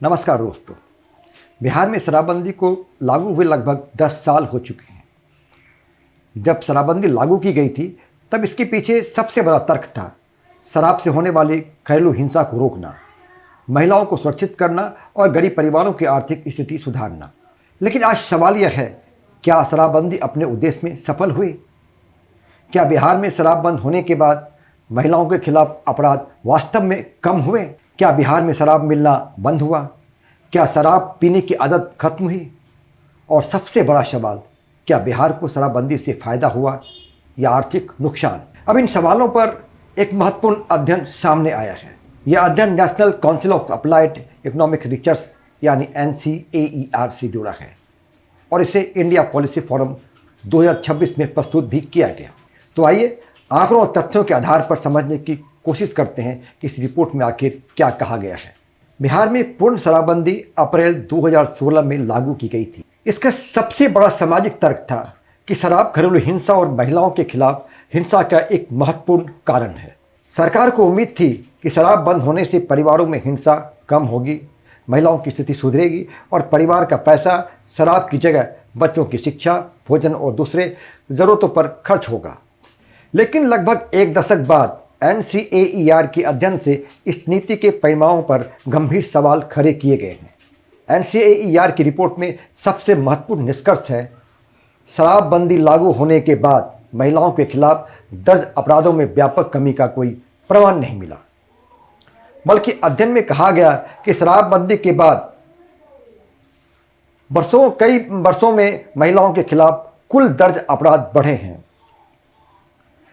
नमस्कार दोस्तों। बिहार में शराबबंदी को लागू हुए लगभग 10 साल हो चुके हैं। जब शराबबंदी लागू की गई थी तब इसके पीछे सबसे बड़ा तर्क था शराब से होने वाली घरेलू हिंसा को रोकना, महिलाओं को सुरक्षित करना और गरीब परिवारों की आर्थिक स्थिति सुधारना। लेकिन आज सवाल यह है, क्या शराबबंदी अपने उद्देश्य में सफल हुई? क्या बिहार में शराब बंद होने के बाद महिलाओं के खिलाफ अपराध वास्तव में कम हुए? क्या बिहार में शराब मिलना बंद हुआ? क्या शराब पीने की आदत खत्म हुई? और सबसे बड़ा सवाल, क्या बिहार को शराबबंदी से फायदा हुआ या आर्थिक नुकसान? अब इन सवालों पर एक महत्वपूर्ण अध्ययन सामने आया है। यह अध्ययन national council of applied economic research यानी NCAER से जुड़ा है और इसे इंडिया पॉलिसी फोरम 2026 में प्रस्तुत भी किया गया। तो आइए आंकड़ों और तथ्यों के आधार पर समझने की कोशिश करते हैं कि इस रिपोर्ट में आखिर क्या कहा गया है। बिहार में पूर्ण शराबबंदी अप्रैल 2016 में लागू की गई थी। इसका सबसे बड़ा सामाजिक तर्क था कि शराब घरेलू हिंसा और महिलाओं के खिलाफ हिंसा का एक महत्वपूर्ण कारण है। सरकार को उम्मीद थी कि शराब बंद होने से परिवारों में हिंसा कम होगी, महिलाओं की स्थिति सुधरेगी और परिवार का पैसा शराब की जगह बच्चों की शिक्षा, भोजन और दूसरे ज़रूरतों पर खर्च होगा। लेकिन लगभग एक दशक बाद NCAER के अध्ययन से इस नीति के परिणामों पर गंभीर सवाल खड़े किए गए हैं। NCAER की रिपोर्ट में सबसे महत्वपूर्ण निष्कर्ष है, शराबबंदी लागू होने के बाद महिलाओं के खिलाफ दर्ज अपराधों में व्यापक कमी का कोई प्रमाण नहीं मिला। बल्कि अध्ययन में कहा गया कि शराबबंदी के बाद कई वर्षों में महिलाओं के खिलाफ कुल दर्ज अपराध बढ़े हैं।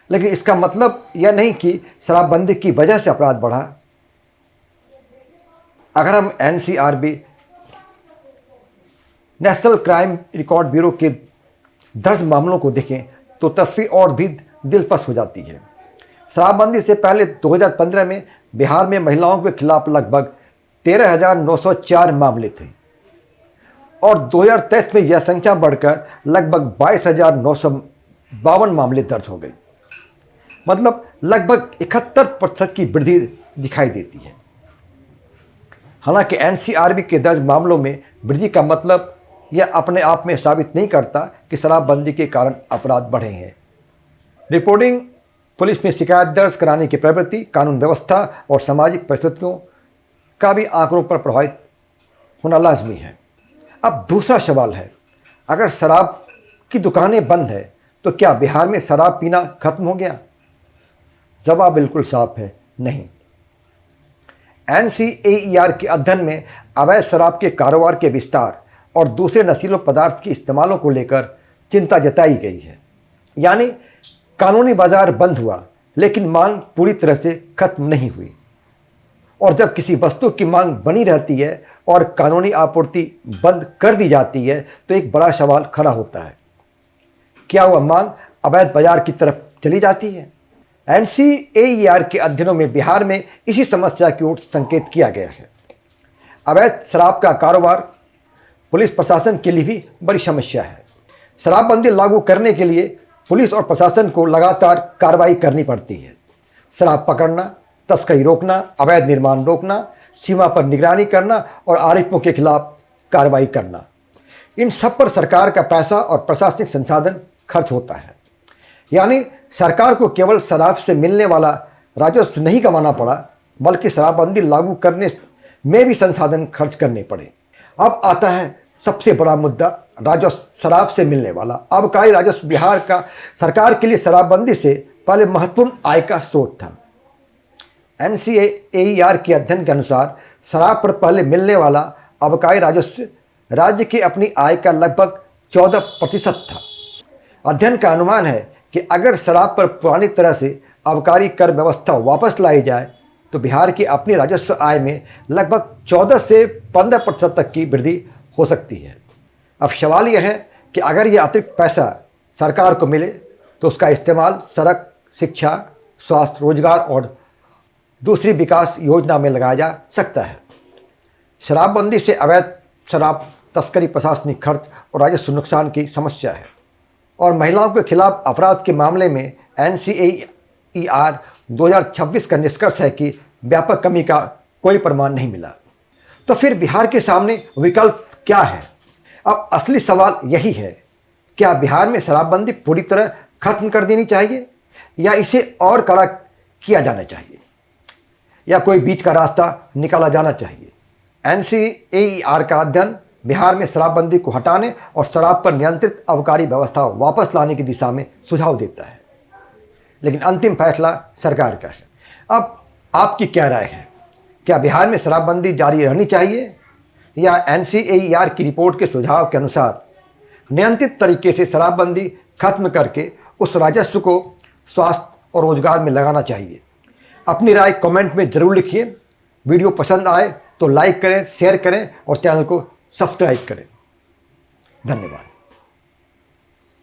लेकिन इसका मतलब यह नहीं कि शराबबंदी की वजह से अपराध बढ़ा। अगर हम NCRB national crime record bureau के दर्ज मामलों को देखें तो तस्वीर और भी दिलचस्प हो जाती है। शराबबंदी से पहले 2015 में बिहार में महिलाओं के खिलाफ लगभग 13,904 मामले थे और 2023 में यह संख्या बढ़कर लगभग 22,952 मामले दर्ज हो गई। मतलब लगभग 71% की वृद्धि दिखाई देती है। हालांकि NCRB के दर्ज मामलों में वृद्धि का मतलब यह अपने आप में साबित नहीं करता कि शराबबंदी के कारण अपराध बढ़े हैं। रिपोर्टिंग, पुलिस में शिकायत दर्ज कराने की प्रवृत्ति, कानून व्यवस्था और सामाजिक परिस्थितियों का भी आंकड़ों पर प्रभावित होना लाजमी है। अब दूसरा सवाल है, अगर शराब की दुकानें बंद है तो क्या बिहार में शराब पीना खत्म हो गया? जवाब बिल्कुल साफ है, नहीं। NCAER के अध्ययन में अवैध शराब के कारोबार के विस्तार और दूसरे नशीले पदार्थ के इस्तेमालों को लेकर चिंता जताई गई है। यानी कानूनी बाजार बंद हुआ लेकिन मांग पूरी तरह से खत्म नहीं हुई। और जब किसी वस्तु की मांग बनी रहती है और कानूनी आपूर्ति बंद कर दी जाती है तो एक बड़ा सवाल खड़ा होता है, क्या वह मांग अवैध बाजार की तरफ चली जाती है? NCAER के अध्ययनों में बिहार में इसी समस्या की ओर संकेत किया गया है। अवैध शराब का कारोबार पुलिस प्रशासन के लिए भी बड़ी समस्या है। शराबबंदी लागू करने के लिए पुलिस और प्रशासन को लगातार कार्रवाई करनी पड़ती है। शराब पकड़ना, तस्करी रोकना, अवैध निर्माण रोकना, सीमा पर निगरानी करना और आरोपियों के खिलाफ कार्रवाई करना, इन सब पर सरकार का पैसा और प्रशासनिक संसाधन खर्च होता है। यानी सरकार को केवल शराब से मिलने वाला राजस्व नहीं कमाना पड़ा, बल्कि शराबबंदी लागू करने में भी संसाधन खर्च करने पड़े। अब आता है सबसे बड़ा मुद्दा, राजस्व। शराब से मिलने वाला आबकारी राजस्व बिहार का सरकार के लिए शराबबंदी से पहले महत्वपूर्ण आय का स्रोत था। NCAER के अध्ययन के अनुसार शराब पर पहले मिलने वाला आबकारी राजस्व राज्य की अपनी आय का लगभग 14% था। अध्ययन का अनुमान है कि अगर शराब पर पुरानी तरह से आबकारी कर व्यवस्था वापस लाई जाए तो बिहार की अपनी राजस्व आय में लगभग 14 से 15% तक की वृद्धि हो सकती है। अब सवाल यह है कि अगर यह अतिरिक्त पैसा सरकार को मिले तो उसका इस्तेमाल सड़क, शिक्षा, स्वास्थ्य, रोजगार और दूसरी विकास योजना में लगाया जा सकता है। शराबबंदी से अवैध शराब तस्करी, प्रशासनिक खर्च और राजस्व नुकसान की समस्या है। और महिलाओं के खिलाफ अपराध के मामले में NCAER 2026 का निष्कर्ष है कि व्यापक कमी का कोई प्रमाण नहीं मिला। तो फिर बिहार के सामने विकल्प क्या है? अब असली सवाल यही है, क्या बिहार में शराबबंदी पूरी तरह खत्म कर देनी चाहिए या इसे और कड़ा किया जाना चाहिए, या कोई बीच का रास्ता निकाला जाना चाहिए? NCAER का अध्ययन बिहार में शराबबंदी को हटाने और शराब पर नियंत्रित आबकारी व्यवस्था वापस लाने की दिशा में सुझाव देता है, लेकिन अंतिम फैसला सरकार का है। अब आपकी क्या राय है? क्या बिहार में शराबबंदी जारी रहनी चाहिए या NCAER की रिपोर्ट के सुझाव के अनुसार नियंत्रित तरीके से शराबबंदी खत्म करके उस राजस्व को स्वास्थ्य और रोजगार में लगाना चाहिए? अपनी राय कमेंट में जरूर लिखिए। वीडियो पसंद आए तो लाइक करें, शेयर करें और चैनल को सब्सक्राइब करें। धन्यवाद।